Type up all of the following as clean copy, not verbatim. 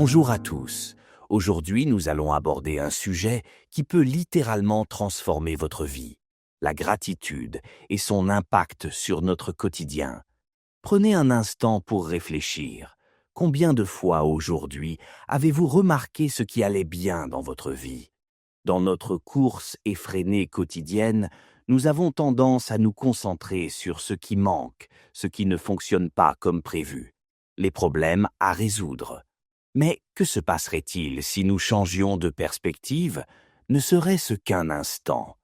Bonjour à tous. Aujourd'hui, nous allons aborder un sujet qui peut littéralement transformer votre vie, la gratitude et son impact sur notre quotidien. Prenez un instant pour réfléchir. Combien de fois aujourd'hui avez-vous remarqué ce qui allait bien dans votre vie? Dans notre course effrénée quotidienne, nous avons tendance à nous concentrer sur ce qui manque, ce qui ne fonctionne pas comme prévu, les problèmes à résoudre. Mais que se passerait-il si nous changions de perspective, ne serait-ce qu'un instant?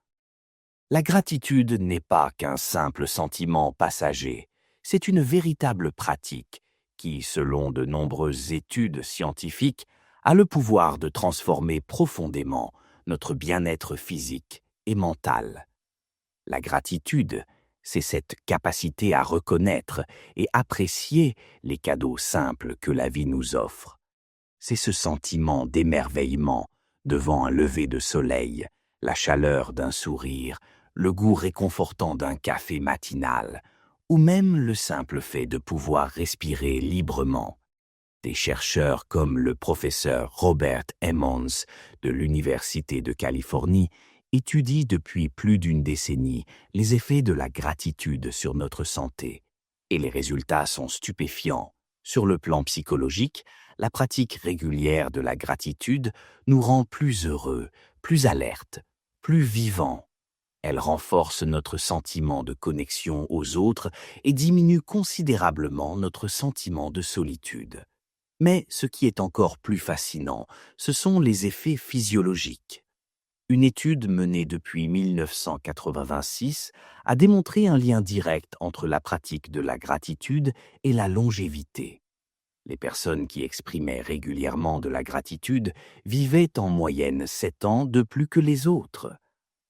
La gratitude n'est pas qu'un simple sentiment passager, c'est une véritable pratique qui, selon de nombreuses études scientifiques, a le pouvoir de transformer profondément notre bien-être physique et mental. La gratitude, c'est cette capacité à reconnaître et apprécier les cadeaux simples que la vie nous offre. C'est ce sentiment d'émerveillement devant un lever de soleil, la chaleur d'un sourire, le goût réconfortant d'un café matinal, ou même le simple fait de pouvoir respirer librement. Des chercheurs comme le professeur Robert Emmons de l'Université de Californie étudient depuis plus d'une décennie les effets de la gratitude sur notre santé. Et les résultats sont stupéfiants. Sur le plan psychologique, la pratique régulière de la gratitude nous rend plus heureux, plus alertes, plus vivants. Elle renforce notre sentiment de connexion aux autres et diminue considérablement notre sentiment de solitude. Mais ce qui est encore plus fascinant, ce sont les effets physiologiques. Une étude menée depuis 1986 a démontré un lien direct entre la pratique de la gratitude et la longévité. Les personnes qui exprimaient régulièrement de la gratitude vivaient en moyenne 7 ans de plus que les autres.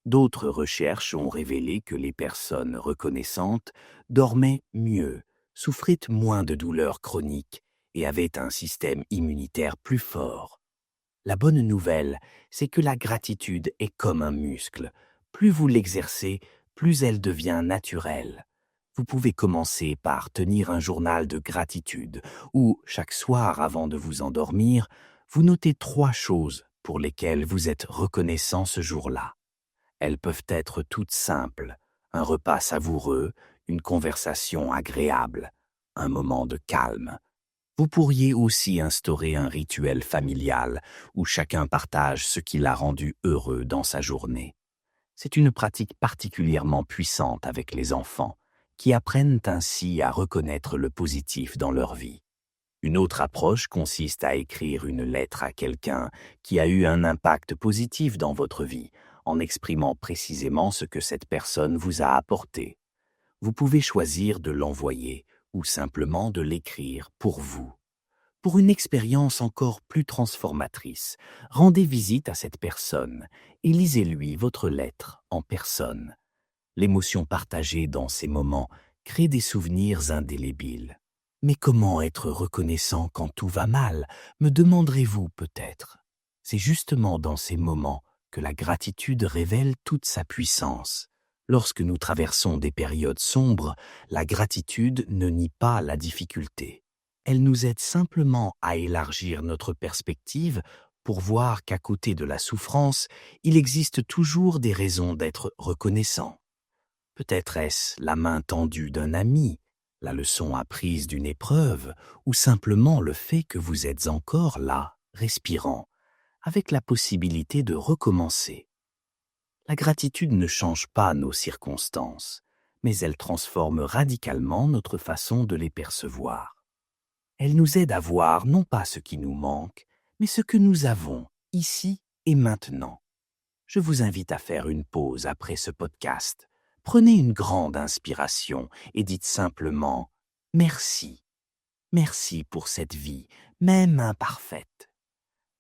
D'autres recherches ont révélé que les personnes reconnaissantes dormaient mieux, souffraient moins de douleurs chroniques et avaient un système immunitaire plus fort. La bonne nouvelle, c'est que la gratitude est comme un muscle. Plus vous l'exercez, plus elle devient naturelle. Vous pouvez commencer par tenir un journal de gratitude où, chaque soir avant de vous endormir, vous notez 3 choses pour lesquelles vous êtes reconnaissant ce jour-là. Elles peuvent être toutes simples, un repas savoureux, une conversation agréable, un moment de calme. Vous pourriez aussi instaurer un rituel familial où chacun partage ce qui l'a rendu heureux dans sa journée. C'est une pratique particulièrement puissante avec les enfants, qui apprennent ainsi à reconnaître le positif dans leur vie. Une autre approche consiste à écrire une lettre à quelqu'un qui a eu un impact positif dans votre vie, en exprimant précisément ce que cette personne vous a apporté. Vous pouvez choisir de l'envoyer ou simplement de l'écrire pour vous. Pour une expérience encore plus transformatrice, rendez visite à cette personne et lisez-lui votre lettre en personne. L'émotion partagée dans ces moments crée des souvenirs indélébiles. Mais comment être reconnaissant quand tout va mal, me demanderez-vous peut-être. C'est justement dans ces moments que la gratitude révèle toute sa puissance. Lorsque nous traversons des périodes sombres, la gratitude ne nie pas la difficulté. Elle nous aide simplement à élargir notre perspective pour voir qu'à côté de la souffrance, il existe toujours des raisons d'être reconnaissant. Peut-être est-ce la main tendue d'un ami, la leçon apprise d'une épreuve, ou simplement le fait que vous êtes encore là, respirant, avec la possibilité de recommencer. La gratitude ne change pas nos circonstances, mais elle transforme radicalement notre façon de les percevoir. Elle nous aide à voir non pas ce qui nous manque, mais ce que nous avons, ici et maintenant. Je vous invite à faire une pause après ce podcast. Prenez une grande inspiration et dites simplement « Merci ». Merci pour cette vie, même imparfaite.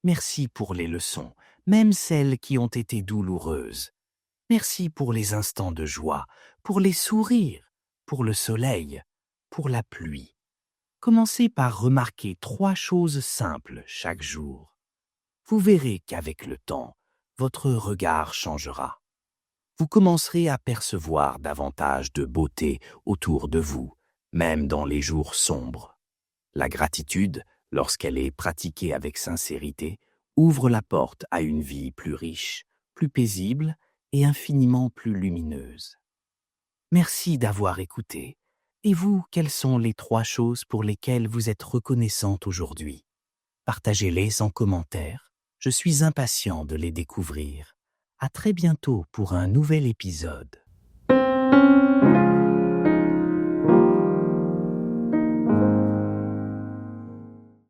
Merci pour les leçons, même celles qui ont été douloureuses. Merci pour les instants de joie, pour les sourires, pour le soleil, pour la pluie. Commencez par remarquer 3 choses simples chaque jour. Vous verrez qu'avec le temps, votre regard changera. Vous commencerez à percevoir davantage de beauté autour de vous, même dans les jours sombres. La gratitude, lorsqu'elle est pratiquée avec sincérité, ouvre la porte à une vie plus riche, plus paisible et infiniment plus lumineuse. Merci d'avoir écouté. Et vous, quelles sont les 3 choses pour lesquelles vous êtes reconnaissante aujourd'hui? Partagez-les en commentaire. Je suis impatient de les découvrir. À très bientôt pour un nouvel épisode.